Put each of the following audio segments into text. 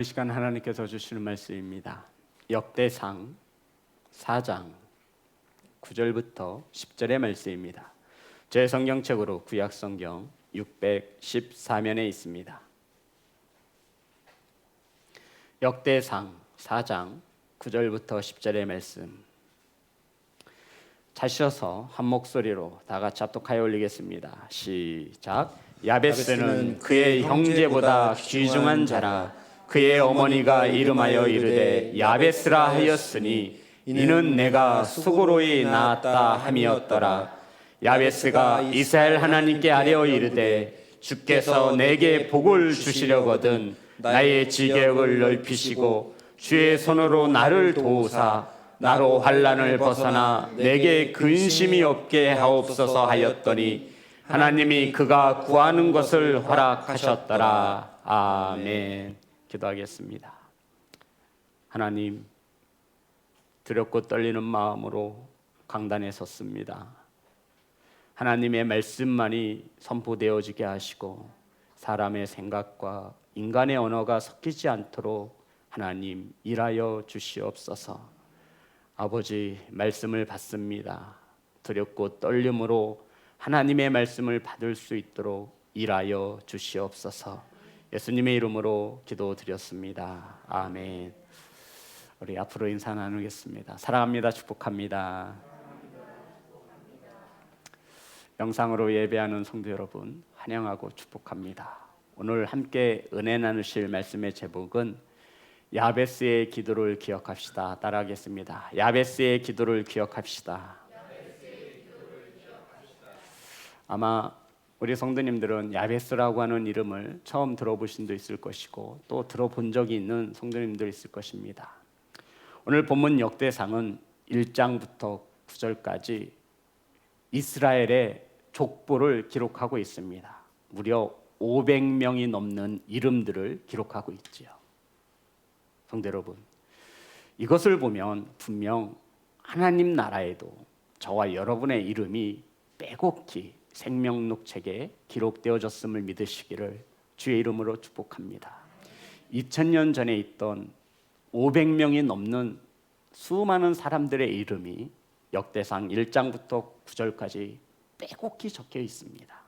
이 시간 하나님께서 주시는 말씀입니다. 역대상 4장 9절부터 10절의 말씀입니다. 제 성경책으로 구약성경 614면에 있습니다. 역대상 4장 9절부터 10절의 말씀, 자셔서 한 목소리로 다 같이 합독하여 올리겠습니다. 시작. 야베스는 그의 형제보다 귀중한 자라. 그의 어머니가 이름하여 이르되 야베스라 하였으니 이는 내가 수고로이 낳았다 함이었더라. 야베스가 이스라엘 하나님께 아뢰어 이르되 주께서 내게 복을 주시려거든 나의 지경을 넓히시고 주의 손으로 나를 도우사 나로 환난을 벗어나 내게 근심이 없게 하옵소서 하였더니 하나님이 그가 구하는 것을 허락하셨더라. 아멘. 기도하겠습니다. 하나님, 두렵고 떨리는 마음으로 강단에 섰습니다. 하나님의 말씀만이 선포되어지게 하시고 사람의 생각과 인간의 언어가 섞이지 않도록 하나님 일하여 주시옵소서. 아버지, 말씀을 받습니다. 두렵고 떨림으로 하나님의 말씀을 받을 수 있도록 일하여 주시옵소서. 예수님의 이름으로 기도드렸습니다. 아멘. 우리 앞으로 인사 나누겠습니다. 사랑합니다. 축복합니다. 영상으로 예배하는 성도 여러분, 환영하고 축복합니다. 오늘 함께 은혜 나누실 말씀의 제목은 야베스의 기도를 기억합시다. 따라하겠습니다. 야베스의 기도를 기억합시다. 아마 우리 성도님들은 야베스라고 하는 이름을 처음 들어보신 도 있을 것이고 또 들어본 적이 있는 성도님들 있을 것입니다. 오늘 본문 역대상은 1장부터 9절까지 이스라엘의 족보를 기록하고 있습니다. 무려 500명이 넘는 이름들을 기록하고 있지요. 성도 여러분, 이것을 보면 분명 하나님 나라에도 저와 여러분의 이름이 빼곡히 생명록책에 기록되어졌음을 믿으시기를 주의 이름으로 축복합니다. 2000년 전에 있던 500명이 넘는 수많은 사람들의 이름이 역대상 1장부터 9절까지 빼곡히 적혀 있습니다.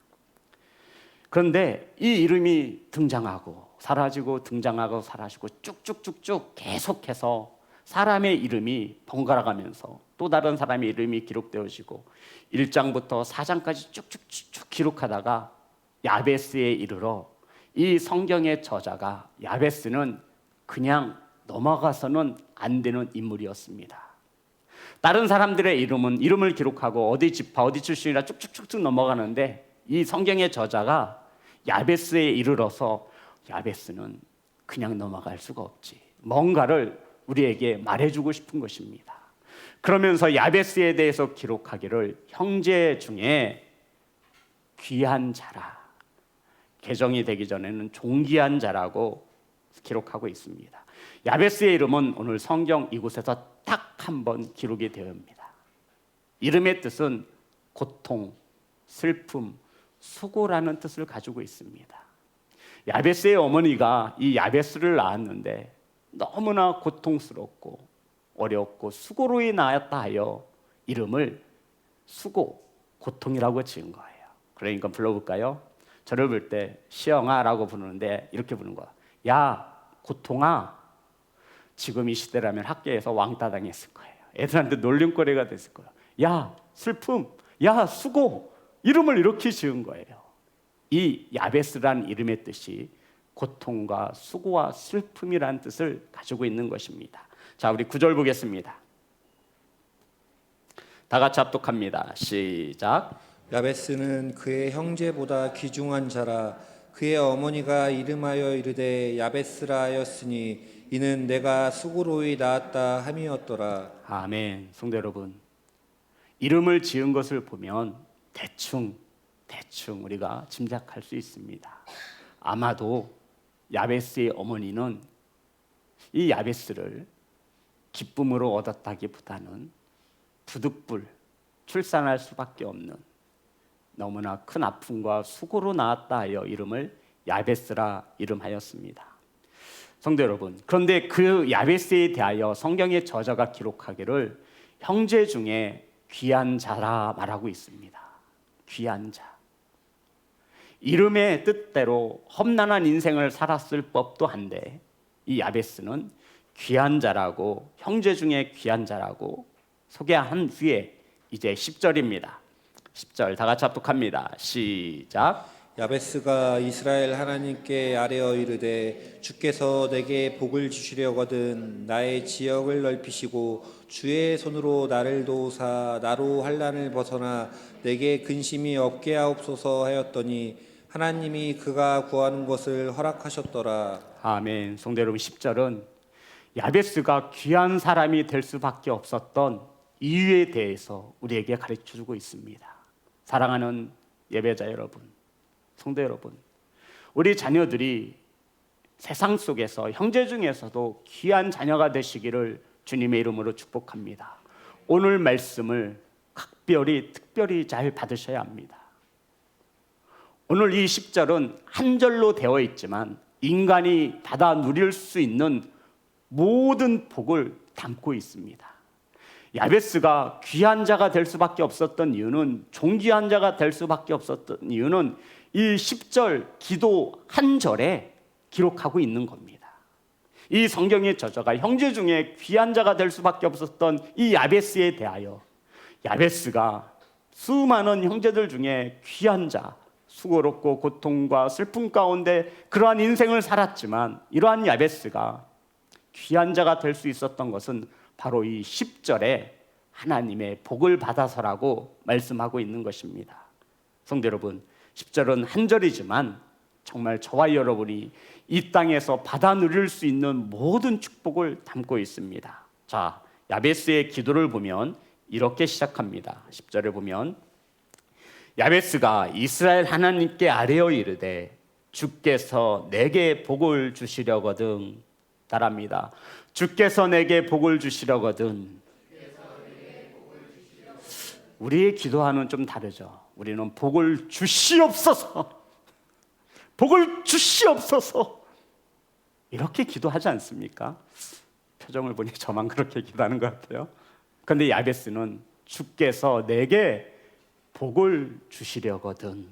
그런데 이 이름이 등장하고 사라지고 등장하고 사라지고 쭉쭉쭉쭉 계속해서 사람의 이름이 번갈아가면서 또 다른 사람의 이름이 기록되어지고 1장부터 4장까지 쭉쭉쭉 기록하다가 야베스에 이르러 이 성경의 저자가 야베스는 그냥 넘어가서는 안 되는 인물이었습니다. 다른 사람들의 이름을 기록하고 어디 지파 어디 출신이라 쭉쭉쭉 넘어가는데 이 성경의 저자가 야베스에 이르러서 야베스는 그냥 넘어갈 수가 없지, 뭔가를 우리에게 말해주고 싶은 것입니다. 그러면서 야베스에 대해서 기록하기를 형제 중에 귀한 자라, 개정이 되기 전에는 존귀한 자라고 기록하고 있습니다. 야베스의 이름은 오늘 성경 이곳에서 딱 한 번 기록이 되옵니다. 이름의 뜻은 고통, 슬픔, 수고라는 뜻을 가지고 있습니다. 야베스의 어머니가 이 야베스를 낳았는데 너무나 고통스럽고 어렵고 수고로이 낳았다 하여 이름을 수고, 고통이라고 지은 거예요. 그러니까 불러볼까요? 저를 볼 때 시영아라고 부르는데 이렇게 부르는 거야. 야, 고통아. 지금 이 시대라면 학교에서 왕따 당했을 거예요. 애들한테 놀림거리가 됐을 거예요. 야, 슬픔. 야, 수고. 이름을 이렇게 지은 거예요. 이 야베스란 이름의 뜻이 고통과 수고와 슬픔이라는 뜻을 가지고 있는 것입니다. 자, 우리 9절 보겠습니다. 다 같이 합독합니다. 시작. 야베스는 그의 형제보다 귀중한 자라. 그의 어머니가 이름하여 이르되 야베스라 하였으니 이는 내가 수고로이 낳았다 함이었더라. 아멘. 성도 여러분, 이름을 지은 것을 보면 대충 우리가 짐작할 수 있습니다. 아마도 야베스의 어머니는 이 야베스를 기쁨으로 얻었다기보다는 부득불 출산할 수밖에 없는 너무나 큰 아픔과 수고로 낳았다 하여 이름을 야베스라 이름하였습니다. 성도 여러분, 그런데 그 야베스에 대하여 성경의 저자가 기록하기를 형제 중에 귀한 자라 말하고 있습니다. 귀한 자. 이름의 뜻대로 험난한 인생을 살았을 법도 한데 이 야베스는 귀한 자라고, 형제 중에 귀한 자라고 소개한 후에 이제 10절입니다. 10절 다 같이 합독합니다. 시작. 야베스가 이스라엘 하나님께 아뢰어 이르되 주께서 내게 복을 주시려거든 나의 지역을 넓히시고 주의 손으로 나를 도우사 나로 환난을 벗어나 내게 근심이 없게 하옵소서 하였더니 하나님이 그가 구하는 것을 허락하셨더라. 아멘. 성도 여러분, 10절은 야베스가 귀한 사람이 될 수밖에 없었던 이유에 대해서 우리에게 가르쳐주고 있습니다. 사랑하는 예배자 여러분, 성도 여러분, 우리 자녀들이 세상 속에서 형제 중에서도 귀한 자녀가 되시기를 주님의 이름으로 축복합니다. 오늘 말씀을 특별히 잘 받으셔야 합니다. 오늘 이 10절은 한 절로 되어 있지만 인간이 받아 누릴 수 있는 모든 복을 담고 있습니다. 야베스가 귀한 자가 될 수밖에 없었던 이유는, 존귀한 자가 될 수밖에 없었던 이유는 이 10절 기도 한 절에 기록하고 있는 겁니다. 이 성경의 저자가 형제 중에 귀한 자가 될 수밖에 없었던 이 야베스에 대하여 야베스가 수많은 형제들 중에 귀한 자, 수고롭고 고통과 슬픔 가운데 그러한 인생을 살았지만 이러한 야베스가 귀한 자가 될 수 있었던 것은 바로 이 10절에 하나님의 복을 받아서라고 말씀하고 있는 것입니다. 성도 여러분, 10절은 한 절이지만 정말 저와 여러분이 이 땅에서 받아 누릴 수 있는 모든 축복을 담고 있습니다. 자, 야베스의 기도를 보면 이렇게 시작합니다. 10절에 보면 야베스가 이스라엘 하나님께 아뢰어 이르되 주께서 내게 복을 주시려거든, 따라합니다. 주께서 내게 복을 주시려거든. 우리의 기도와는 좀 다르죠. 우리는 복을 주시옵소서, 복을 주시옵소서 이렇게 기도하지 않습니까? 표정을 보니 저만 그렇게 기도하는 것 같아요. 그런데 야베스는 주께서 내게 복을 주시려거든.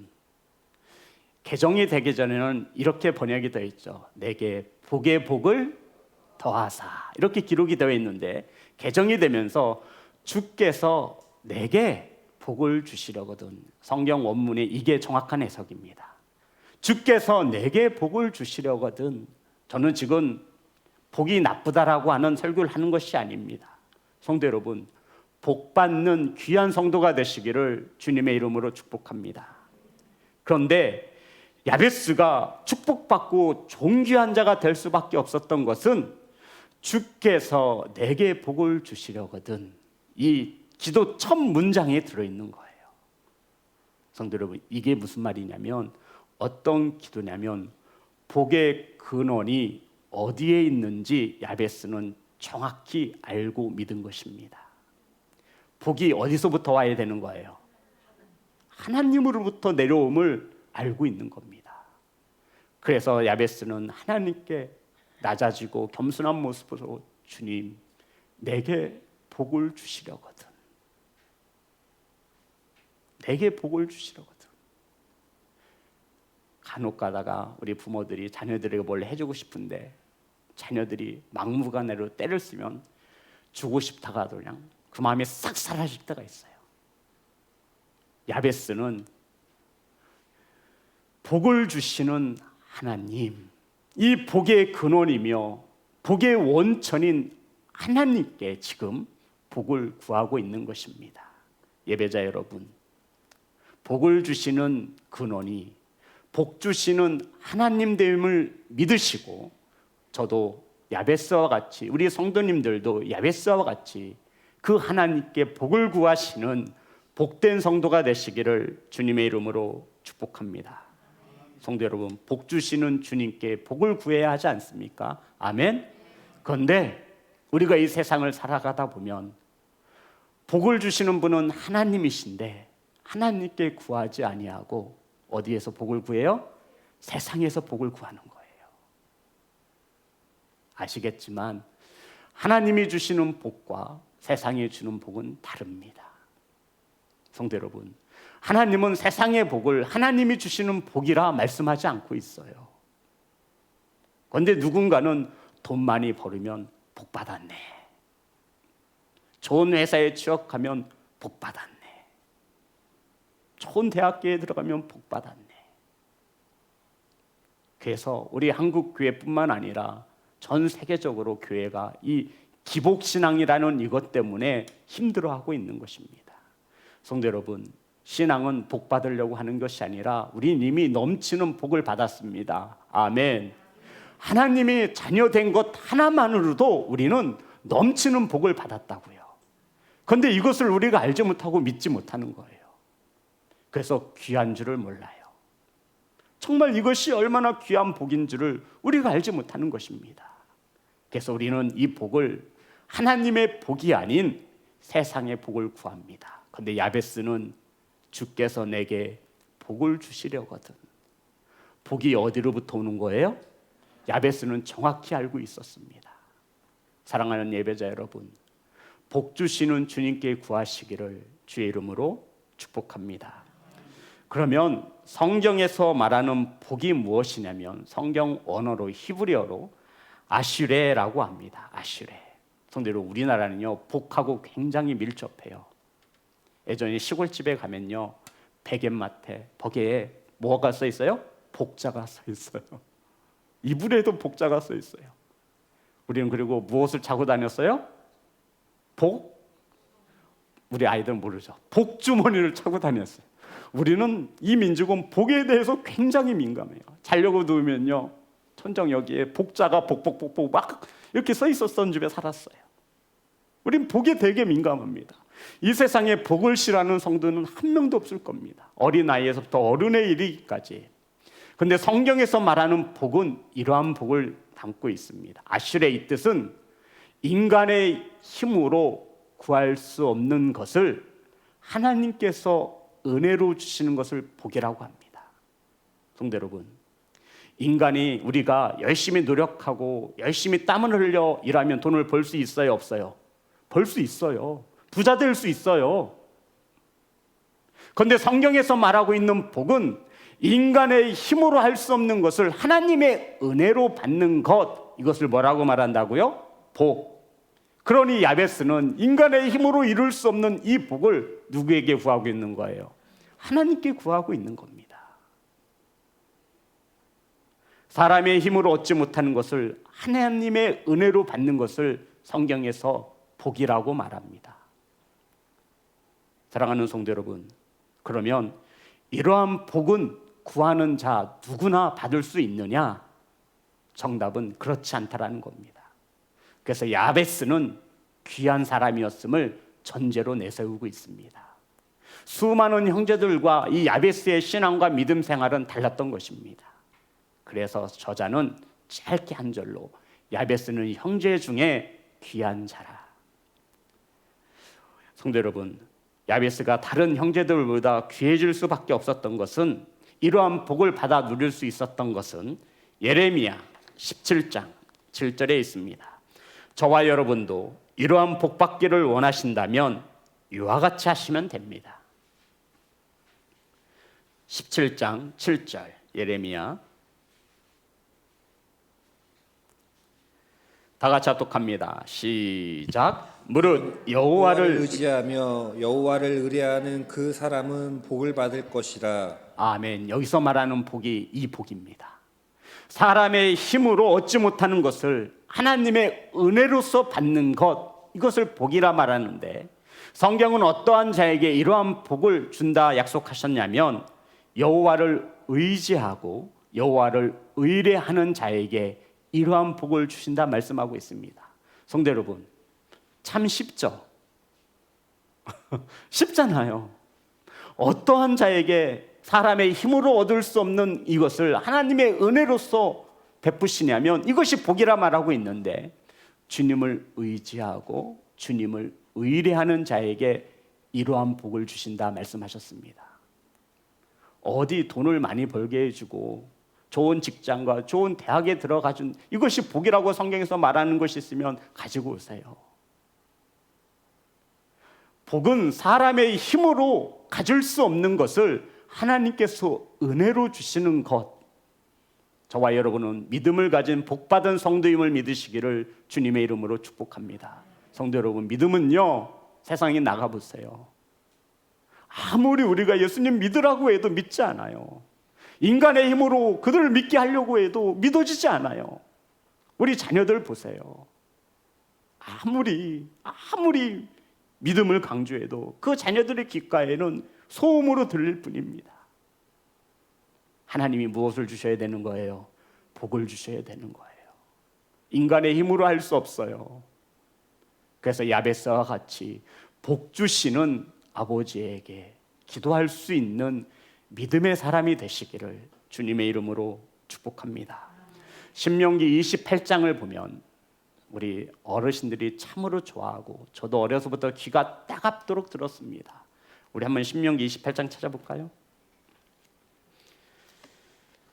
개정이 되기 전에는 이렇게 번역이 되어 있죠. 내게 복의 복을 더하사, 이렇게 기록이 되어 있는데 개정이 되면서 주께서 내게 복을 주시려거든. 성경 원문에 이게 정확한 해석입니다. 주께서 내게 복을 주시려거든. 저는 지금 복이 나쁘다라고 하는 설교를 하는 것이 아닙니다. 성도 여러분, 복 받는 귀한 성도가 되시기를 주님의 이름으로 축복합니다. 그런데 야베스가 축복받고 존귀한 자가 될 수밖에 없었던 것은 주께서 내게 복을 주시려거든, 이 기도 첫 문장에 들어있는 거예요. 성도 여러분, 이게 무슨 말이냐면, 어떤 기도냐면 복의 근원이 어디에 있는지 야베스는 정확히 알고 믿은 것입니다. 복이 어디서부터 와야 되는 거예요? 하나님으로부터 내려옴을 알고 있는 겁니다. 그래서 야베스는 하나님께 낮아지고 겸손한 모습으로 주님, 내게 복을 주시려거든, 내게 복을 주시려거든. 간혹 가다가 우리 부모들이 자녀들에게 뭘 해주고 싶은데 자녀들이 막무가내로 때를 쓰면 주고 싶다가도 그냥 그 마음이 싹 사라질 때가 있어요. 야베스는 복을 주시는 하나님, 이 복의 근원이며 복의 원천인 하나님께 지금 복을 구하고 있는 것입니다. 예배자 여러분, 복을 주시는 근원이 복 주시는 하나님 됨을 믿으시고, 저도 야베스와 같이, 우리 성도님들도 야베스와 같이 그 하나님께 복을 구하시는 복된 성도가 되시기를 주님의 이름으로 축복합니다. 성도 여러분, 복 주시는 주님께 복을 구해야 하지 않습니까? 아멘. 그런데 우리가 이 세상을 살아가다 보면 복을 주시는 분은 하나님이신데 하나님께 구하지 아니하고 어디에서 복을 구해요? 세상에서 복을 구하는 거예요. 아시겠지만 하나님이 주시는 복과 세상이 주는 복은 다릅니다. 성도 여러분, 하나님은 세상의 복을 하나님이 주시는 복이라 말씀하지 않고 있어요. 그런데 누군가는 돈 많이 벌으면 복 받았네, 좋은 회사에 취업하면 복 받았네, 좋은 대학교에 들어가면 복 받았네. 그래서 우리 한국 교회뿐만 아니라 전 세계적으로 교회가 이 기복신앙이라는 이것 때문에 힘들어하고 있는 것입니다. 성도 여러분, 신앙은 복 받으려고 하는 것이 아니라 우리는 이미 넘치는 복을 받았습니다. 아멘. 하나님이 자녀된 것 하나만으로도 우리는 넘치는 복을 받았다고요. 그런데 이것을 우리가 알지 못하고 믿지 못하는 거예요. 그래서 귀한 줄을 몰라요. 정말 이것이 얼마나 귀한 복인 줄을 우리가 알지 못하는 것입니다. 그래서 우리는 이 복을 하나님의 복이 아닌 세상의 복을 구합니다. 그런데 야베스는 주께서 내게 복을 주시려거든. 복이 어디로부터 오는 거예요? 야베스는 정확히 알고 있었습니다. 사랑하는 예배자 여러분, 복 주시는 주님께 구하시기를 주의 이름으로 축복합니다. 그러면 성경에서 말하는 복이 무엇이냐면 성경 언어로 히브리어로 아슈레라고 합니다. 아슈레. 성대로 우리나라는요 복하고 굉장히 밀접해요. 예전에 시골집에 가면요 베갯마트에 벽에 뭐가 써 있어요? 복자가 써 있어요. 이불에도 복자가 써 있어요. 우리는 그리고 무엇을 차고 다녔어요? 복? 우리 아이들은 모르죠. 복주머니를 차고 다녔어요. 우리는 이 민족은 복에 대해서 굉장히 민감해요. 자려고 누우면요 천정 여기에 복자가 복복복복 막 이렇게 써 있었던 집에 살았어요. 우린 복에 되게 민감합니다. 이 세상에 복을 싫어하는 성도는 한 명도 없을 겁니다. 어린아이에서부터 어른에 이르기까지. 그런데 성경에서 말하는 복은 이러한 복을 담고 있습니다. 아슈레 이 뜻은 인간의 힘으로 구할 수 없는 것을 하나님께서 은혜로 주시는 것을 복이라고 합니다. 성도 여러분, 인간이 우리가 열심히 노력하고 열심히 땀을 흘려 일하면 돈을 벌 수 있어요, 없어요? 벌 수 있어요. 부자 될 수 있어요. 그런데 성경에서 말하고 있는 복은 인간의 힘으로 할 수 없는 것을 하나님의 은혜로 받는 것, 이것을 뭐라고 말한다고요? 복. 그러니 야베스는 인간의 힘으로 이룰 수 없는 이 복을 누구에게 구하고 있는 거예요? 하나님께 구하고 있는 겁니다. 사람의 힘으로 얻지 못하는 것을 하나님의 은혜로 받는 것을 성경에서 복이라고 말합니다. 사랑하는 성도 여러분, 그러면 이러한 복은 구하는 자 누구나 받을 수 있느냐? 정답은 그렇지 않다라는 겁니다. 그래서 야베스는 귀한 사람이었음을 전제로 내세우고 있습니다. 수많은 형제들과 이 야베스의 신앙과 믿음 생활은 달랐던 것입니다. 그래서 저자는 짧게 한 절로 야베스는 형제 중에 귀한 자라. 성도 여러분, 야베스가 다른 형제들보다 귀해질 수밖에 없었던 것은, 이러한 복을 받아 누릴 수 있었던 것은 예레미야 17장 7절에 있습니다. 저와 여러분도 이러한 복 받기를 원하신다면 이와 같이 하시면 됩니다. 17장 7절 예레미야, 다 같이 합독합니다. 시작. 무릇 여호와를 의지하며 여호와를 의뢰하는 그 사람은 복을 받을 것이라. 아멘. 여기서 말하는 복이 이 복입니다. 사람의 힘으로 얻지 못하는 것을 하나님의 은혜로서 받는 것, 이것을 복이라 말하는데, 성경은 어떠한 자에게 이러한 복을 준다 약속하셨냐면 여호와를 의지하고 여호와를 의뢰하는 자에게 이러한 복을 주신다 말씀하고 있습니다. 성도 여러분, 참 쉽죠? 쉽잖아요. 어떠한 자에게 사람의 힘으로 얻을 수 없는 이것을 하나님의 은혜로서 베푸시냐면 이것이 복이라 말하고 있는데, 주님을 의지하고 주님을 의뢰하는 자에게 이러한 복을 주신다 말씀하셨습니다. 어디 돈을 많이 벌게 해주고 좋은 직장과 좋은 대학에 들어가준 이것이 복이라고 성경에서 말하는 것이 있으면 가지고 오세요. 복은 사람의 힘으로 가질 수 없는 것을 하나님께서 은혜로 주시는 것. 저와 여러분은 믿음을 가진 복받은 성도임을 믿으시기를 주님의 이름으로 축복합니다. 성도 여러분, 믿음은요, 세상에 나가보세요. 아무리 우리가 예수님 믿으라고 해도 믿지 않아요. 인간의 힘으로 그들을 믿게 하려고 해도 믿어지지 않아요. 우리 자녀들 보세요. 아무리 믿음을 강조해도 그 자녀들의 귓가에는 소음으로 들릴 뿐입니다. 하나님이 무엇을 주셔야 되는 거예요? 복을 주셔야 되는 거예요. 인간의 힘으로 할 수 없어요. 그래서 야베스와 같이 복 주시는 아버지에게 기도할 수 있는 믿음의 사람이 되시기를 주님의 이름으로 축복합니다. 신명기 28장을 보면 우리 어르신들이 참으로 좋아하고 저도 어려서부터 귀가 따갑도록 들었습니다. 우리 한번 신명기 28장 찾아볼까요?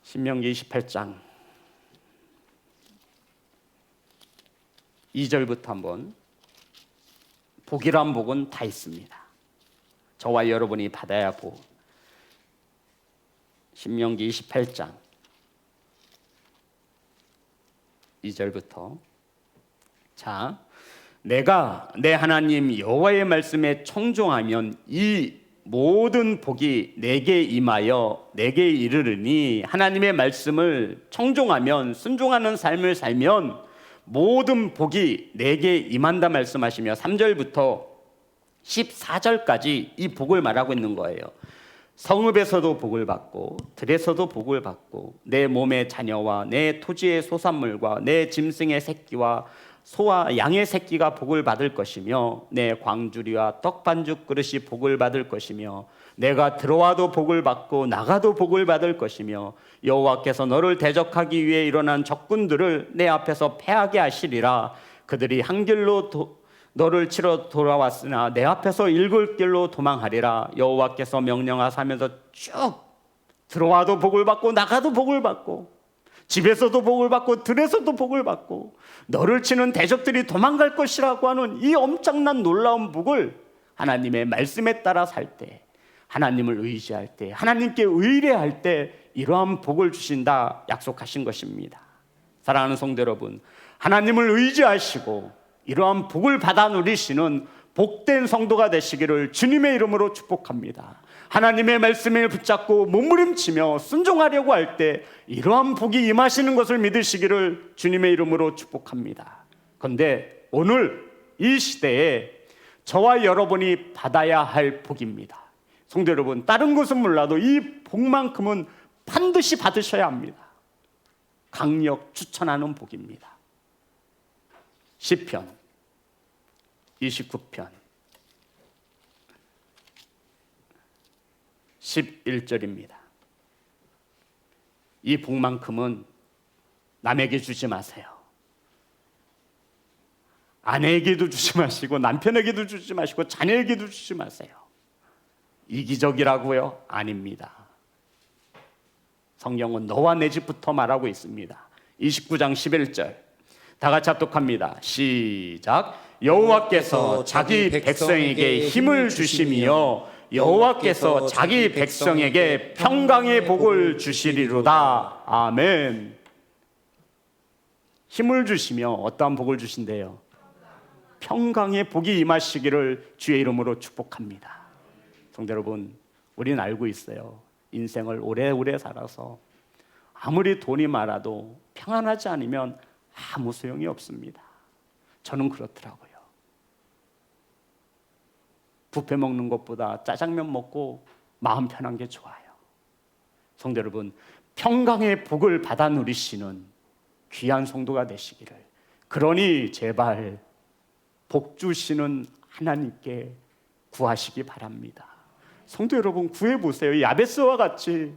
신명기 28장 2절부터 한번. 복이란 복은 다 있습니다. 저와 여러분이 받아야 복. 신명기 28장 2절부터. 자, 내가 내 하나님 여호와의 말씀에 청종하면 이 모든 복이 내게 임하여 내게 이르르니, 하나님의 말씀을 청종하면 순종하는 삶을 살면 모든 복이 내게 임한다 말씀하시며 3절부터 14절까지 이 복을 말하고 있는 거예요. 성읍에서도 복을 받고 들에서도 복을 받고 내 몸의 자녀와 내 토지의 소산물과 내 짐승의 새끼와 소와 양의 새끼가 복을 받을 것이며 내 광주리와 떡반죽 그릇이 복을 받을 것이며 내가 들어와도 복을 받고 나가도 복을 받을 것이며 여호와께서 너를 대적하기 위해 일어난 적군들을 내 앞에서 패하게 하시리라. 그들이 한 길로 너를 치러 돌아왔으나 내 앞에서 일곱 길로 도망하리라. 여호와께서 명령하사면서 쭉 들어와도 복을 받고 나가도 복을 받고 집에서도 복을 받고 들에서도 복을 받고 너를 치는 대적들이 도망갈 것이라고 하는 이 엄청난 놀라운 복을 하나님의 말씀에 따라 살 때, 하나님을 의지할 때, 하나님께 의뢰할 때 이러한 복을 주신다 약속하신 것입니다. 사랑하는 성도 여러분, 하나님을 의지하시고 이러한 복을 받아 누리시는 복된 성도가 되시기를 주님의 이름으로 축복합니다. 하나님의 말씀을 붙잡고 몸부림치며 순종하려고 할 때 이러한 복이 임하시는 것을 믿으시기를 주님의 이름으로 축복합니다. 그런데 오늘 이 시대에 저와 여러분이 받아야 할 복입니다. 성도 여러분, 다른 것은 몰라도 이 복만큼은 반드시 받으셔야 합니다. 강력 추천하는 복입니다. 시편 29편 11절입니다. 이 복만큼은 남에게 주지 마세요. 아내에게도 주지 마시고 남편에게도 주지 마시고 자녀에게도 주지 마세요. 이기적이라고요? 아닙니다. 성경은 너와 내 집부터 말하고 있습니다. 29장 11절 다 같이 합독합니다. 시작. 여호와께서 자기 백성에게 힘을 주시며 여호와께서 자기 백성에게 평강의 복을 주시리로다. 아멘. 힘을 주시며 어떠한 복을 주신대요? 평강의 복이 임하시기를 주의 이름으로 축복합니다. 성도 여러분, 우리는 알고 있어요. 인생을 오래오래 살아서 아무리 돈이 많아도 평안하지 않으면 아무 소용이 없습니다. 저는 그렇더라고요. 뷔페 먹는 것보다 짜장면 먹고 마음 편한 게 좋아요. 성도 여러분, 평강의 복을 받아 누리시는 귀한 성도가 되시기를, 그러니 제발 복 주시는 하나님께 구하시기 바랍니다. 성도 여러분, 구해보세요. 야베스와 같이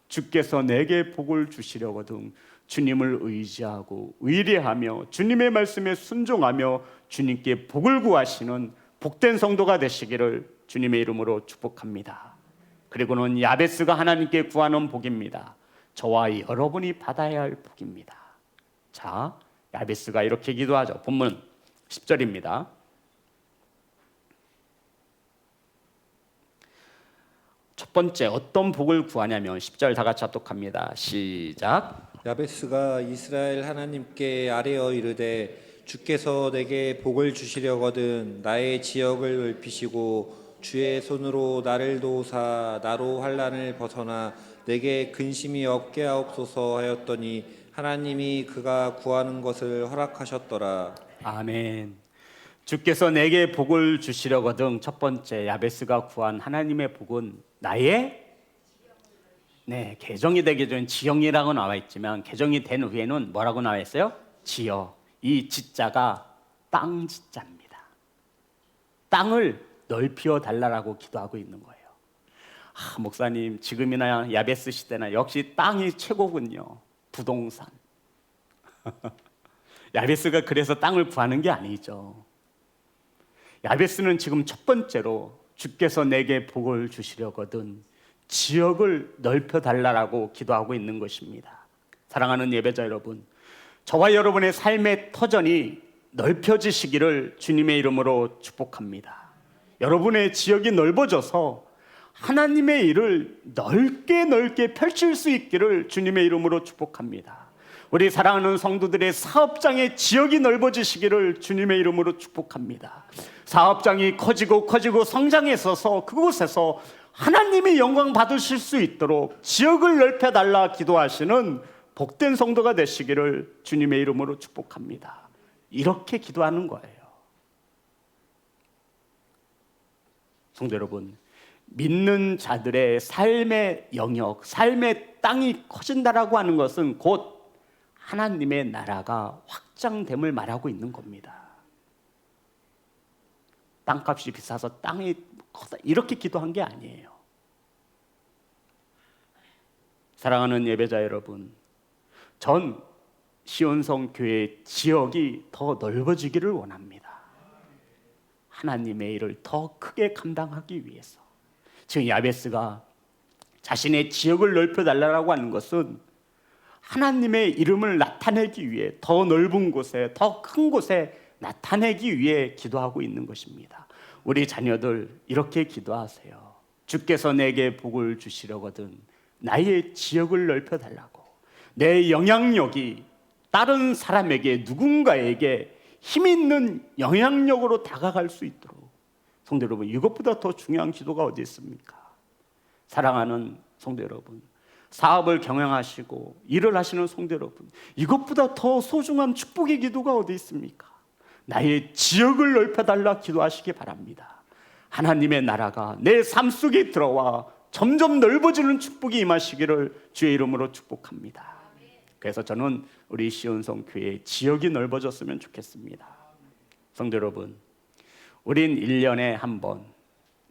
주께서 내게 복을 주시려거든 주님을 의지하고 의뢰하며 주님의 말씀에 순종하며 주님께 복을 구하시는 복된 성도가 되시기를 주님의 이름으로 축복합니다. 그리고는 야베스가 하나님께 구하는 복입니다. 저와 여러분이 받아야 할 복입니다. 자, 야베스가 이렇게 기도하죠. 본문 10절입니다. 첫 번째 어떤 복을 구하냐면 10절 다 같이 합독합니다. 시작. 야베스가 이스라엘 하나님께 아뢰어 이르되 주께서 내게 복을 주시려거든 나의 지역을 넓히시고 주의 손으로 나를 도우사 나로 환난을 벗어나 내게 근심이 없게 하옵소서 하였더니 하나님이 그가 구하는 것을 허락하셨더라. 아멘. 주께서 내게 복을 주시려거든 첫 번째 야베스가 구한 하나님의 복은 나의 계정이 되기 전 지형이라고 나와 있지만 개정이 된 후에는 뭐라고 나와 있어요? 지어. 이 지자가 땅 지자입니다. 땅을 넓혀 달라고 기도하고 있는 거예요. 목사님 지금이나 야베스 시대나 역시 땅이 최고군요. 부동산. 야베스가 그래서 땅을 구하는 게 아니죠. 야베스는 지금 첫 번째로 주께서 내게 복을 주시려거든 지역을 넓혀 달라고 기도하고 있는 것입니다. 사랑하는 예배자 여러분, 저와 여러분의 삶의 터전이 넓혀지시기를 주님의 이름으로 축복합니다. 여러분의 지역이 넓어져서 하나님의 일을 넓게 펼칠 수 있기를 주님의 이름으로 축복합니다. 우리 사랑하는 성도들의 사업장의 지역이 넓어지시기를 주님의 이름으로 축복합니다. 사업장이 커지고 성장했어서 그곳에서 하나님이 영광 받으실 수 있도록 지역을 넓혀달라 기도하시는 복된 성도가 되시기를 주님의 이름으로 축복합니다. 이렇게 기도하는 거예요. 성도 여러분, 믿는 자들의 삶의 영역, 삶의 땅이 커진다라고 하는 것은 곧 하나님의 나라가 확장됨을 말하고 있는 겁니다. 땅값이 비싸서 땅이 커다 이렇게 기도한 게 아니에요. 사랑하는 예배자 여러분, 전 시온성 교회 지역이 더 넓어지기를 원합니다. 하나님의 일을 더 크게 감당하기 위해서. 지금 야베스가 자신의 지역을 넓혀달라고 하는 것은 하나님의 이름을 나타내기 위해 더 넓은 곳에, 더 큰 곳에 나타내기 위해 기도하고 있는 것입니다. 우리 자녀들 이렇게 기도하세요. 주께서 내게 복을 주시려거든 나의 지역을 넓혀달라고. 내 영향력이 다른 사람에게, 누군가에게 힘 있는 영향력으로 다가갈 수 있도록. 성도 여러분, 이것보다 더 중요한 기도가 어디 있습니까? 사랑하는 성도 여러분, 사업을 경영하시고 일을 하시는 성도 여러분, 이것보다 더 소중한 축복의 기도가 어디 있습니까? 나의 지역을 넓혀달라 기도하시기 바랍니다. 하나님의 나라가 내 삶 속에 들어와 점점 넓어지는 축복이 임하시기를 주의 이름으로 축복합니다. 그래서 저는 우리 시온성 교회의 지역이 넓어졌으면 좋겠습니다. 성도 여러분, 우린 1년에 한 번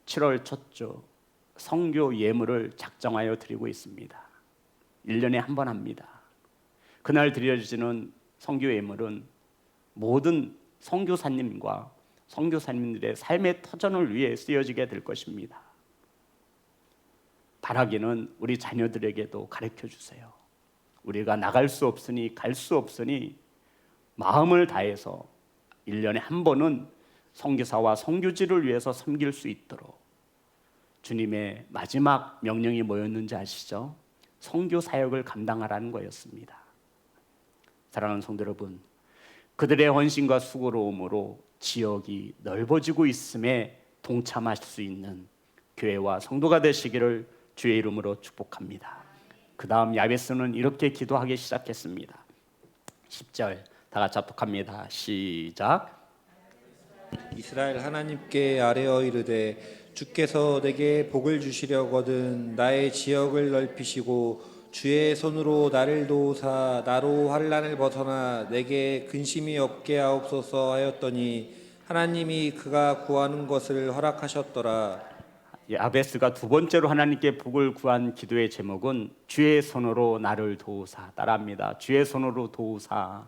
7월 첫 주 성교 예물을 작정하여 드리고 있습니다. 1년에 한 번 합니다. 그날 드려지는 성교 예물은 모든 선교사님과 선교사님들의 삶의 터전을 위해 쓰여지게 될 것입니다. 바라기는 우리 자녀들에게도 가르쳐 주세요. 우리가 나갈 수 없으니 갈 수 없으니 마음을 다해서 1년에 한 번은 선교사와 선교지를 위해서 섬길 수 있도록. 주님의 마지막 명령이 뭐였는지 아시죠? 선교 사역을 감당하라는 거였습니다. 사랑하는 성도 여러분, 그들의 헌신과 수고로움으로 지역이 넓어지고 있음에 동참하실 수 있는 교회와 성도가 되시기를 주의 이름으로 축복합니다. 그 다음 야베스는 이렇게 기도하기 시작했습니다. 10절 다 같이 합독합니다. 시작. 이스라엘 하나님께 아뢰어 이르되 주께서 내게 복을 주시려거든 나의 지역을 넓히시고 주의 손으로 나를 도우사 나로 환난을 벗어나 내게 근심이 없게 하옵소서 하였더니 하나님이 그가 구하는 것을 허락하셨더라. 야베스가 두 번째로 하나님께 복을 구한 기도의 제목은 주의 손으로 나를 도우사. 따라합니다. 주의 손으로 도우사.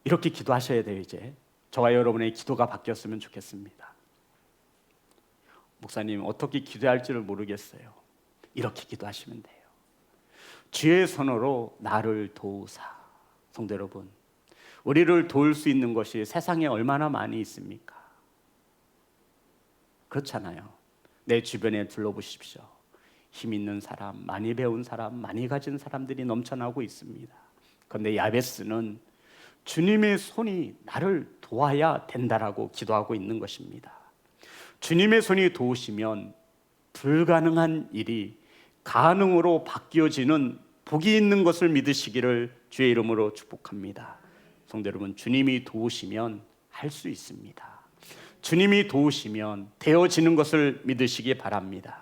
이렇게 기도하셔야 돼요. 이제 저와 여러분의 기도가 바뀌었으면 좋겠습니다. 목사님, 어떻게 기도할지를 모르겠어요. 이렇게 기도하시면 돼요. 주의 손으로 나를 도우사. 성도 여러분, 우리를 도울 수 있는 것이 세상에 얼마나 많이 있습니까? 그렇잖아요. 내 주변에 둘러보십시오. 힘 있는 사람, 많이 배운 사람, 많이 가진 사람들이 넘쳐나고 있습니다. 그런데 야베스는 주님의 손이 나를 도와야 된다라고 기도하고 있는 것입니다. 주님의 손이 도우시면 불가능한 일이 가능으로 바뀌어지는 복이 있는 것을 믿으시기를 주의 이름으로 축복합니다. 성도 여러분, 주님이 도우시면 할 수 있습니다. 주님이 도우시면 되어지는 것을 믿으시기 바랍니다.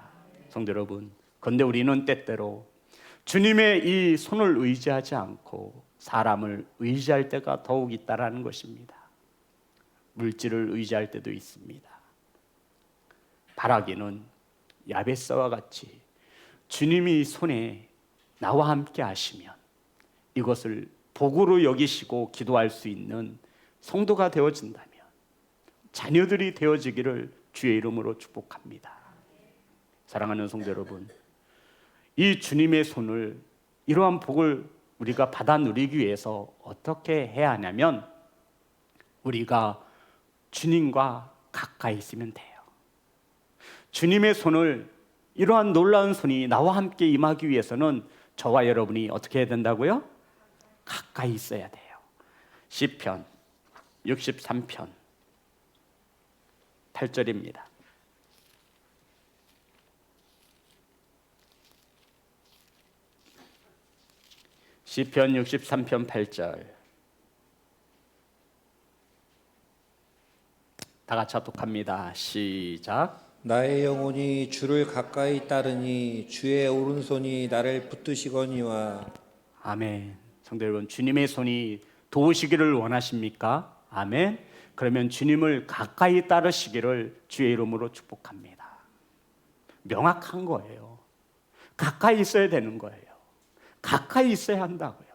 성도 여러분, 그런데 우리는 때때로 주님의 이 손을 의지하지 않고 사람을 의지할 때가 더욱 있다라는 것입니다. 물질을 의지할 때도 있습니다. 바라기는 야베스와 같이 주님이 손에 나와 함께 하시면 이것을 복으로 여기시고 기도할 수 있는 성도가 되어진다면, 자녀들이 되어지기를 주의 이름으로 축복합니다. 사랑하는 성도 여러분, 이 주님의 손을, 이러한 복을 우리가 받아 누리기 위해서 어떻게 해야 하냐면, 우리가 주님과 가까이 있으면 돼요. 주님의 손을, 이러한 놀라운 손이 나와 함께 임하기 위해서는 저와 여러분이 어떻게 해야 된다고요? 가까이 있어야 돼요. 시편 63편 8절입니다. 시편 63편 8절, 다 같이 합독합니다. 시작. 나의 영혼이 주를 가까이 따르니 주의 오른손이 나를 붙드시거니와. 아멘. 성도 여러분, 주님의 손이 도우시기를 원하십니까? 아멘. 그러면 주님을 가까이 따르시기를 주의 이름으로 축복합니다. 명확한 거예요. 가까이 있어야 되는 거예요. 가까이 있어야 한다고요.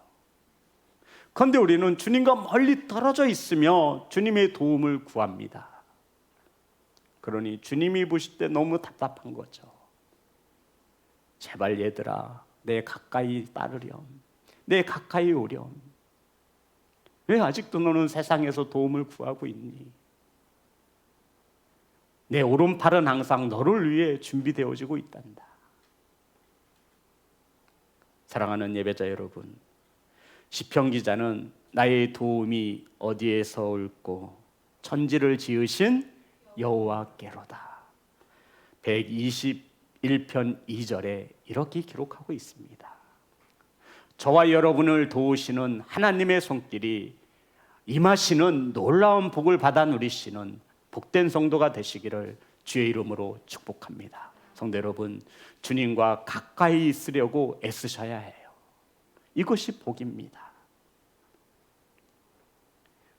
그런데 우리는 주님과 멀리 떨어져 있으며 주님의 도움을 구합니다. 그러니 주님이 보실 때 너무 답답한 거죠. 제발 얘들아, 내 가까이 따르렴, 내 가까이 오렴. 왜 아직도 너는 세상에서 도움을 구하고 있니? 내 오른팔은 항상 너를 위해 준비되어지고 있단다. 사랑하는 예배자 여러분, 시편 기자는 나의 도움이 어디에서 올꼬? 천지를 지으신 여호와께로다. 121편 2절에 이렇게 기록하고 있습니다. 저와 여러분을 도우시는 하나님의 손길이 임하시는 놀라운 복을 받아 누리시는 복된 성도가 되시기를 주의 이름으로 축복합니다. 성도 여러분, 주님과 가까이 있으려고 애쓰셔야 해요. 이것이 복입니다.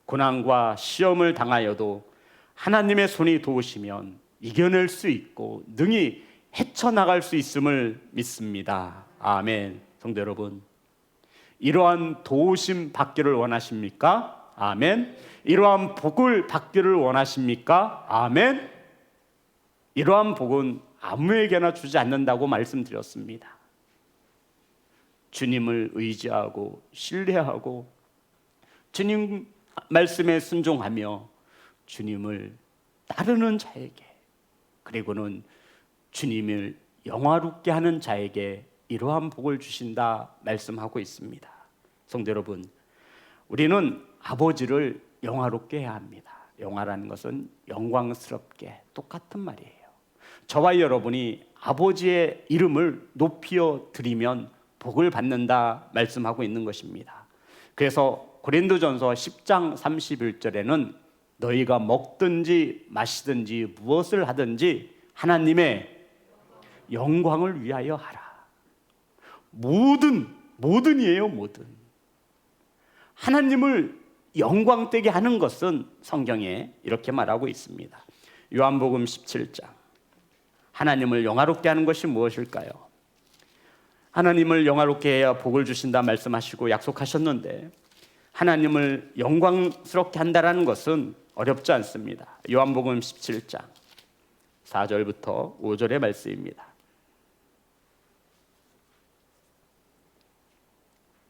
고난과 시험을 당하여도 하나님의 손이 도우시면 이겨낼 수 있고 능히 헤쳐나갈 수 있음을 믿습니다. 아멘. 성도 여러분, 이러한 도우심 받기를 원하십니까? 아멘. 이러한 복을 받기를 원하십니까? 아멘. 이러한 복은 아무에게나 주지 않는다고 말씀드렸습니다. 주님을 의지하고 신뢰하고 주님 말씀에 순종하며 주님을 따르는 자에게, 그리고는 주님을 영화롭게 하는 자에게 이러한 복을 주신다 말씀하고 있습니다. 성도 여러분, 우리는 아버지를 영화롭게 해야 합니다. 영화라는 것은 영광스럽게, 똑같은 말이에요. 저와 여러분이 아버지의 이름을 높여 드리면 복을 받는다 말씀하고 있는 것입니다. 그래서 고린도전서 10장 31절에는 너희가 먹든지 마시든지 무엇을 하든지 하나님의 영광을 위하여 하라. 모든이에요. 모든. 하나님을 영광되게 하는 것은 성경에 이렇게 말하고 있습니다. 요한복음 17장. 하나님을 영화롭게 하는 것이 무엇일까요? 하나님을 영화롭게 해야 복을 주신다 말씀하시고 약속하셨는데, 하나님을 영광스럽게 한다라는 것은 어렵지 않습니다. 요한복음 17장 4절부터 5절의 말씀입니다.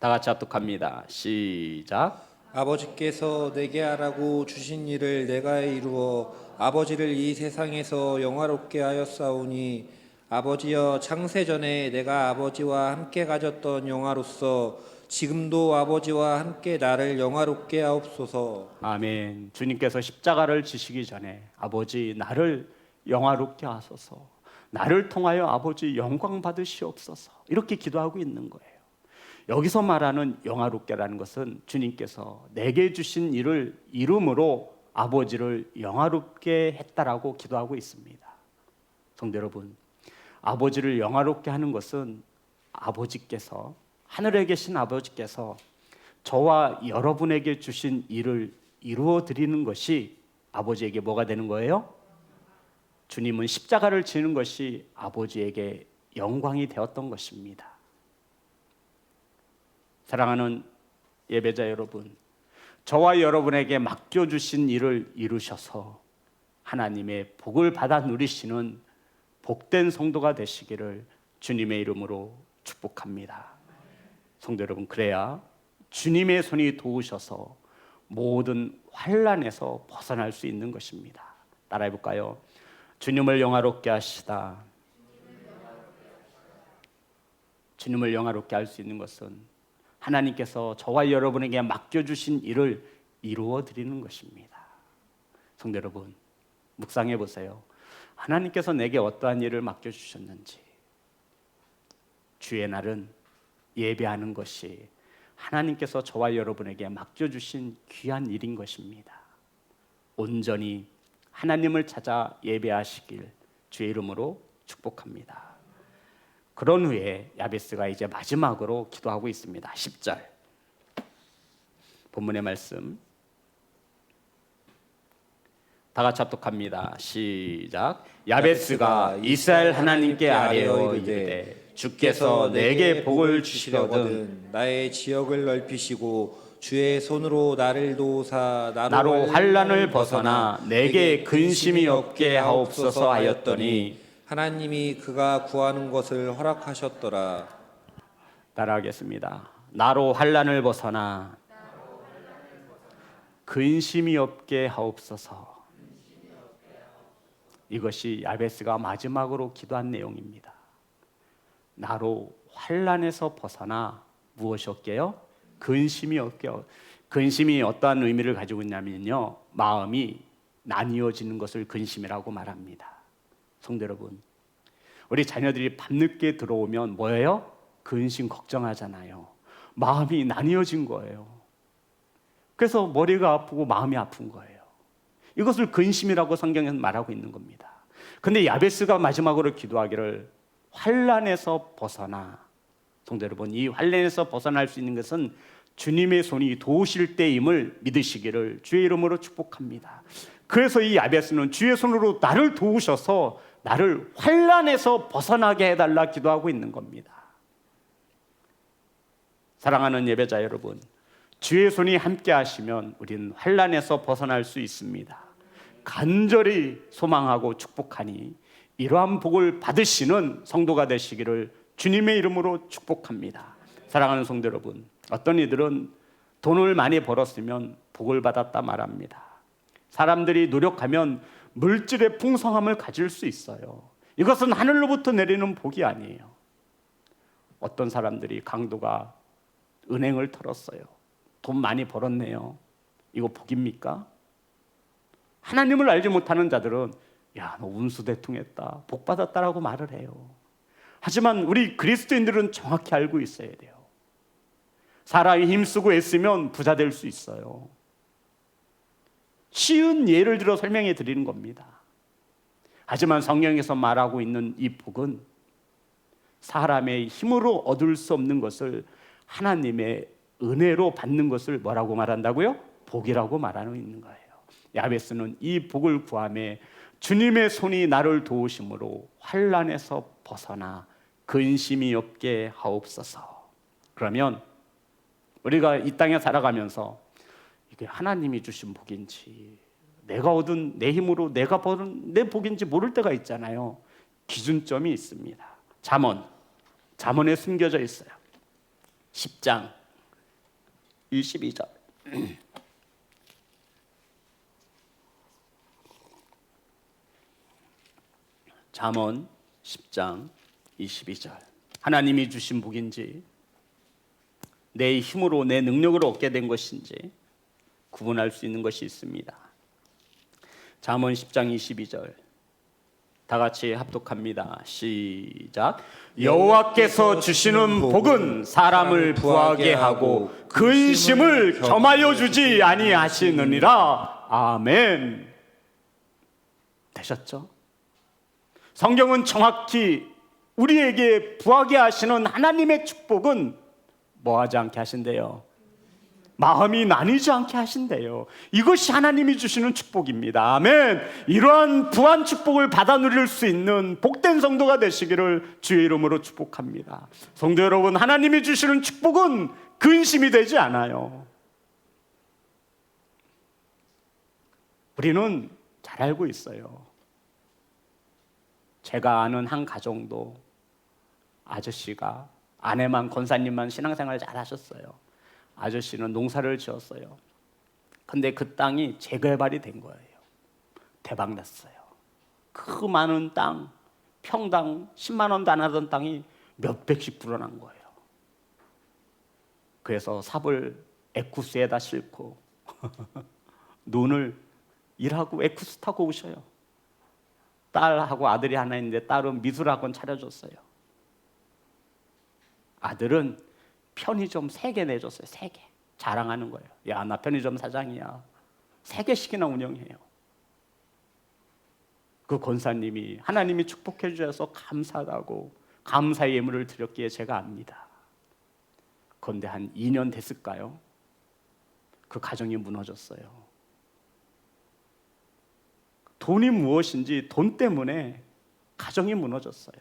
다 같이 합독합니다. 시작. 아버지께서 내게 하라고 주신 일을 내가 이루어 아버지를 이 세상에서 영화롭게 하였사오니 아버지여 창세전에 내가 아버지와 함께 가졌던 영화로서 지금도 아버지와 함께 나를 영화롭게 하옵소서. 아멘. 주님께서 십자가를 지시기 전에 아버지 나를 영화롭게 하소서. 나를 통하여 아버지 영광 받으시옵소서. 이렇게 기도하고 있는 거예요. 여기서 말하는 영화롭게라는 것은 주님께서 내게 주신 일을 이름으로 아버지를 영화롭게 했다라고 기도하고 있습니다. 성도 여러분, 아버지를 영화롭게 하는 것은 아버지께서, 하늘에 계신 아버지께서 저와 여러분에게 주신 일을 이루어 드리는 것이 아버지에게 뭐가 되는 거예요? 주님은 십자가를 지는 것이 아버지에게 영광이 되었던 것입니다. 사랑하는 예배자 여러분, 저와 여러분에게 맡겨주신 일을 이루셔서 하나님의 복을 받아 누리시는 복된 성도가 되시기를 주님의 이름으로 축복합니다. 성도 여러분, 그래야 주님의 손이 도우셔서 모든 환난에서 벗어날 수 있는 것입니다. 따라해 볼까요? 주님을 영화롭게 하시다. 주님을 영화롭게 할 수 있는 것은 하나님께서 저와 여러분에게 맡겨주신 일을 이루어 드리는 것입니다. 성도 여러분, 묵상해 보세요. 하나님께서 내게 어떠한 일을 맡겨주셨는지. 주의 날은 예배하는 것이 하나님께서 저와 여러분에게 맡겨주신 귀한 일인 것입니다. 온전히 하나님을 찾아 예배하시길 주의 이름으로 축복합니다. 그런 후에 야베스가 이제 마지막으로 기도하고 있습니다. 10절 본문의 말씀 다 같이 합독합니다. 시작. 야베스가 이스라엘 하나님께 아뢰어 이르되 주께서 내게 복을 주시려거든 나의 지역을 넓히시고 주의 손으로 나를 도우사 나로 환난을 벗어나 내게 근심이 없게 하옵소서 하였더니 하나님이 그가 구하는 것을 허락하셨더라. 따라하겠습니다. 나로 환난을 벗어나 근심이 없게 하옵소서. 이것이 야베스가 마지막으로 기도한 내용입니다. 나로 환난에서 벗어나 무엇이 없게요? 근심이 없게. 근심이 어떠한 의미를 가지고 있냐면요, 마음이 나뉘어지는 것을 근심이라고 말합니다. 성도 여러분, 우리 자녀들이 밤늦게 들어오면 뭐예요? 근심 걱정하잖아요. 마음이 나뉘어진 거예요. 그래서 머리가 아프고 마음이 아픈 거예요. 이것을 근심이라고 성경에는 말하고 있는 겁니다. 근데 야베스가 마지막으로 기도하기를 환난에서 벗어나. 성도 여러분, 이 환난에서 벗어날 수 있는 것은 주님의 손이 도우실 때임을 믿으시기를 주의 이름으로 축복합니다. 그래서 이 야베스는 주의 손으로 나를 도우셔서 나를 환난에서 벗어나게 해달라 기도하고 있는 겁니다. 사랑하는 예배자 여러분, 주의 손이 함께 하시면 우리는 환난에서 벗어날 수 있습니다. 간절히 소망하고 축복하니 이러한 복을 받으시는 성도가 되시기를 주님의 이름으로 축복합니다. 사랑하는 성도 여러분, 어떤 이들은 돈을 많이 벌었으면 복을 받았다 말합니다. 사람들이 노력하면 물질의 풍성함을 가질 수 있어요. 이것은 하늘로부터 내리는 복이 아니에요. 어떤 사람들이 강도가 은행을 털었어요. 돈 많이 벌었네요. 이거 복입니까? 하나님을 알지 못하는 자들은 야, 너 운수대통했다, 복 받았다라고 말을 해요. 하지만 우리 그리스도인들은 정확히 알고 있어야 돼요. 사람이 힘쓰고 애쓰면 부자 될 수 있어요. 쉬운 예를 들어 설명해 드리는 겁니다. 하지만 성경에서 말하고 있는 이 복은 사람의 힘으로 얻을 수 없는 것을 하나님의 은혜로 받는 것을 뭐라고 말한다고요? 복이라고 말하고 있는 거예요. 야베스는 이 복을 구하며 주님의 손이 나를 도우심으로 환난에서 벗어나 근심이 없게 하옵소서. 그러면 우리가 이 땅에 살아가면서 이게 하나님이 주신 복인지 내가 얻은 내 힘으로 내가 버는 내 복인지 모를 때가 있잖아요. 기준점이 있습니다. 잠언에 숨겨져 있어요. 10장 22절. 잠언 10장 22절. 하나님이 주신 복인지 내 힘으로 내 능력으로 얻게 된 것인지 구분할 수 있는 것이 있습니다. 잠언 10장 22절. 다 같이 합독합니다. 시작. 여호와께서 주시는 복은 사람을 부하게 하고 근심을 겸하여 주지 아니하시느니라. 아멘. 되셨죠? 성경은 정확히 우리에게 부하게 하시는 하나님의 축복은 뭐하지 않게 하신대요? 마음이 나뉘지 않게 하신대요. 이것이 하나님이 주시는 축복입니다. 아멘. 이러한 부한 축복을 받아 누릴 수 있는 복된 성도가 되시기를 주의 이름으로 축복합니다. 성도 여러분, 하나님이 주시는 축복은 근심이 되지 않아요. 우리는 잘 알고 있어요. 제가 아는 한 가정도 아저씨가 아내만 권사님만 신앙생활 잘 하셨어요. 아저씨는 농사를 지었어요. 근데 그 땅이 재개발이 된 거예요. 대박 났어요. 그 많은 땅, 평당 10만 원도 안 하던 땅이 몇 백씩 불어난 거예요. 그래서 삽을 에쿠스에다 싣고 논을 일하고 에쿠스 타고 오셔요. 딸하고 아들이 하나 있는데 딸은 미술학원 차려줬어요. 아들은 편의점 3개 내줬어요. 3개. 자랑하는 거예요. 야, 나 편의점 사장이야. 3개씩이나 운영해요. 그 권사님이 하나님이 축복해 주셔서 감사하다고 감사의 예물을 드렸기에 제가 압니다. 그런데 한 2년 됐을까요? 그 가정이 무너졌어요. 돈이 무엇인지 돈 때문에 가정이 무너졌어요.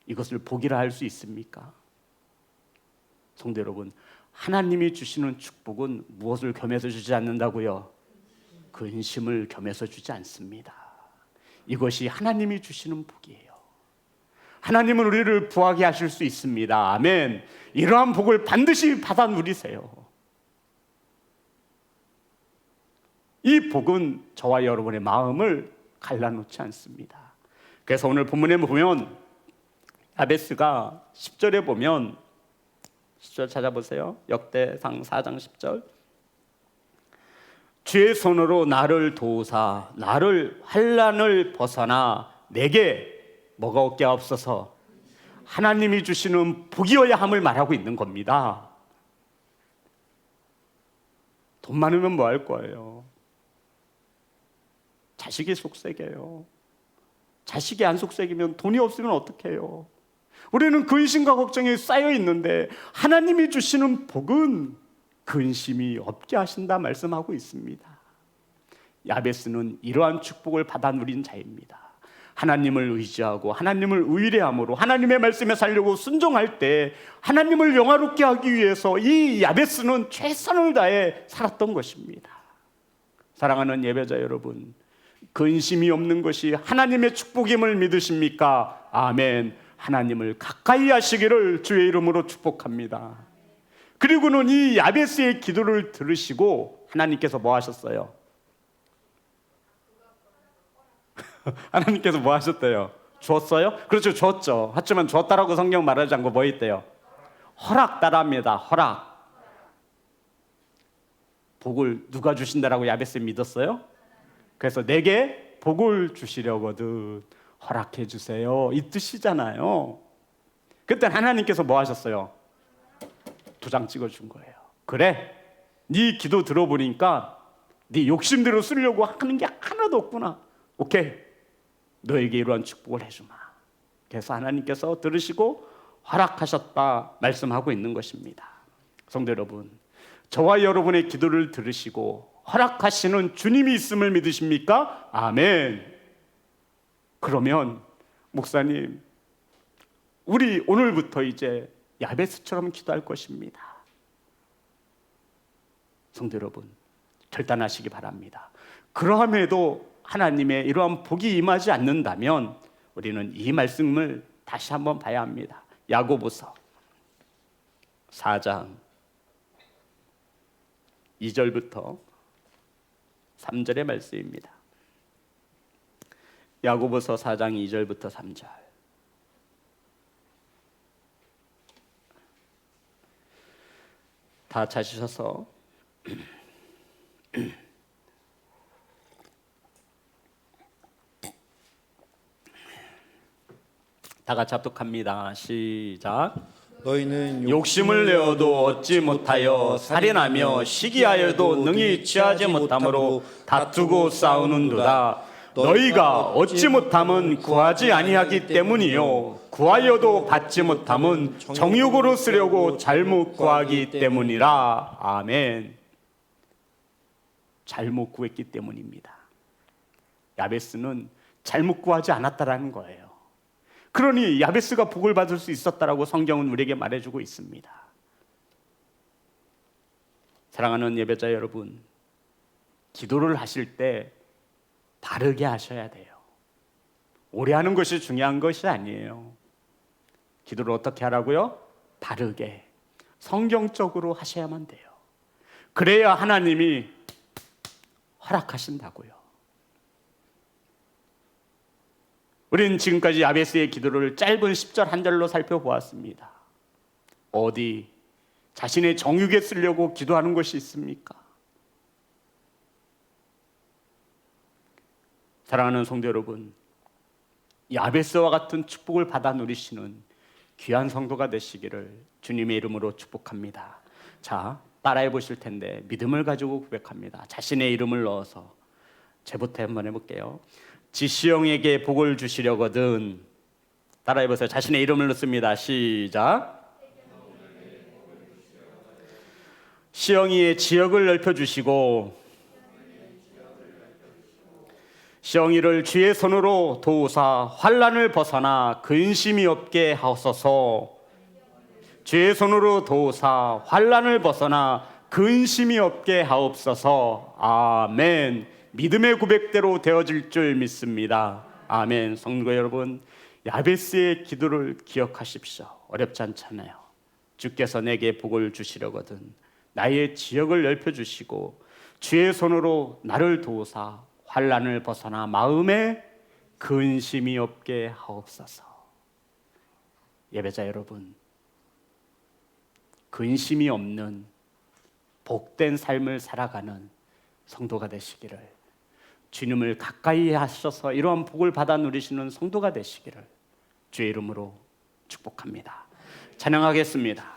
이것을 복이라 할 수 있습니까? 성도 여러분, 하나님이 주시는 축복은 무엇을 겸해서 주지 않는다고요? 근심을 겸해서 주지 않습니다. 이것이 하나님이 주시는 복이에요. 하나님은 우리를 부하게 하실 수 있습니다. 아멘. 이러한 복을 반드시 받아 누리세요. 이 복은 저와 여러분의 마음을 갈라놓지 않습니다. 그래서 오늘 본문에 보면 야베스가 10절에 보면 10절 찾아보세요. 역대상 4장 10절. 주의 손으로 나를 도우사 나를 환난을 벗어나 내게 뭐가 없게 없어서 하나님이 주시는 복이어야 함을 말하고 있는 겁니다. 돈 많으면 뭐 할 거예요? 자식이 속색이에요. 자식이 안 속색이면 돈이 없으면 어떡해요? 우리는 근심과 걱정이 쌓여 있는데 하나님이 주시는 복은 근심이 없게 하신다 말씀하고 있습니다. 야베스는 이러한 축복을 받아 누린 자입니다. 하나님을 의지하고 하나님을 의뢰함으로 하나님의 말씀에 살려고 순종할 때 하나님을 영화롭게 하기 위해서 이 야베스는 최선을 다해 살았던 것입니다. 사랑하는 예배자 여러분, 근심이 없는 것이 하나님의 축복임을 믿으십니까? 아멘. 하나님을 가까이 하시기를 주의 이름으로 축복합니다. 그리고는 이 야베스의 기도를 들으시고 하나님께서 뭐 하셨어요? 하나님께서 뭐 하셨대요? 주었어요? 그렇죠, 주었죠. 하지만 주었다라고 성경 말하지 않고 뭐 있대요? 허락 따라합니다. 허락. 복을 누가 주신다라고 야베스 믿었어요? 그래서 내게 복을 주시려거든 허락해 주세요, 이 뜻이잖아요. 그때 하나님께서 뭐 하셨어요? 2장 찍어준 거예요. 그래, 네 기도 들어보니까 네 욕심대로 쓰려고 하는 게 하나도 없구나. 오케이, 너에게 이러한 축복을 해주마. 그래서 하나님께서 들으시고 허락하셨다 말씀하고 있는 것입니다. 성도 여러분, 저와 여러분의 기도를 들으시고 허락하시는 주님이 있음을 믿으십니까? 아멘. 그러면 목사님, 우리 오늘부터 이제 야베스처럼 기도할 것입니다. 성도 여러분, 결단하시기 바랍니다. 그러함에도 하나님의 이러한 복이 임하지 않는다면 우리는 이 말씀을 다시 한번 봐야 합니다. 야고보서 4장 2절부터 3절의 말씀입니다. 야고보서 4장 2절부터 3절. 다 찾으셔서 다 같이 합독합니다. 시작. 너희는 욕심을 내어도 얻지 못하여 살인하며 시기하여도 능히 취하지 못함으로 다투고 싸우는도다. 너희가 얻지 못함은 구하지 아니하기 때문이요 구하여도 받지 못함은 정욕으로 쓰려고 잘못 구하기 때문이라. 아멘. 잘못 구했기 때문입니다. 야베스는 잘못 구하지 않았다라는 거예요. 그러니 야베스가 복을 받을 수 있었다라고 성경은 우리에게 말해주고 있습니다. 사랑하는 예배자 여러분, 기도를 하실 때 바르게 하셔야 돼요. 오래 하는 것이 중요한 것이 아니에요. 기도를 어떻게 하라고요? 바르게, 성경적으로 하셔야만 돼요. 그래야 하나님이 허락하신다고요. 우리는 지금까지 야베스의 기도를 짧은 10절 한 절로 살펴보았습니다. 어디 자신의 정욕에 쓰려고 기도하는 것이 있습니까? 사랑하는 성도 여러분, 야베스와 같은 축복을 받아 누리시는 귀한 성도가 되시기를 주님의 이름으로 축복합니다. 자, 따라해 보실 텐데 믿음을 가지고 고백합니다. 자신의 이름을 넣어서 제부터 한번 해볼게요. 지시영에게 복을 주시려거든. 따라해 보세요. 자신의 이름을 넣습니다. 시작. 시영이의 지역을 넓혀주시고 시영이를 주의 손으로 도우사 환난을 벗어나 근심이 없게 하옵소서. 주의 손으로 도우사 환난을 벗어나 근심이 없게 하옵소서. 아멘. 믿음의 고백대로 되어질 줄 믿습니다. 아멘. 성도 여러분, 야베스의 기도를 기억하십시오. 어렵지 않잖아요. 주께서 내게 복을 주시려거든 나의 지역을 넓혀주시고 주의 손으로 나를 도우사 환난을 벗어나 마음에 근심이 없게 하옵소서. 예배자 여러분, 근심이 없는 복된 삶을 살아가는 성도가 되시기를, 주님을 가까이 하셔서 이러한 복을 받아 누리시는 성도가 되시기를 주의 이름으로 축복합니다. 찬양하겠습니다.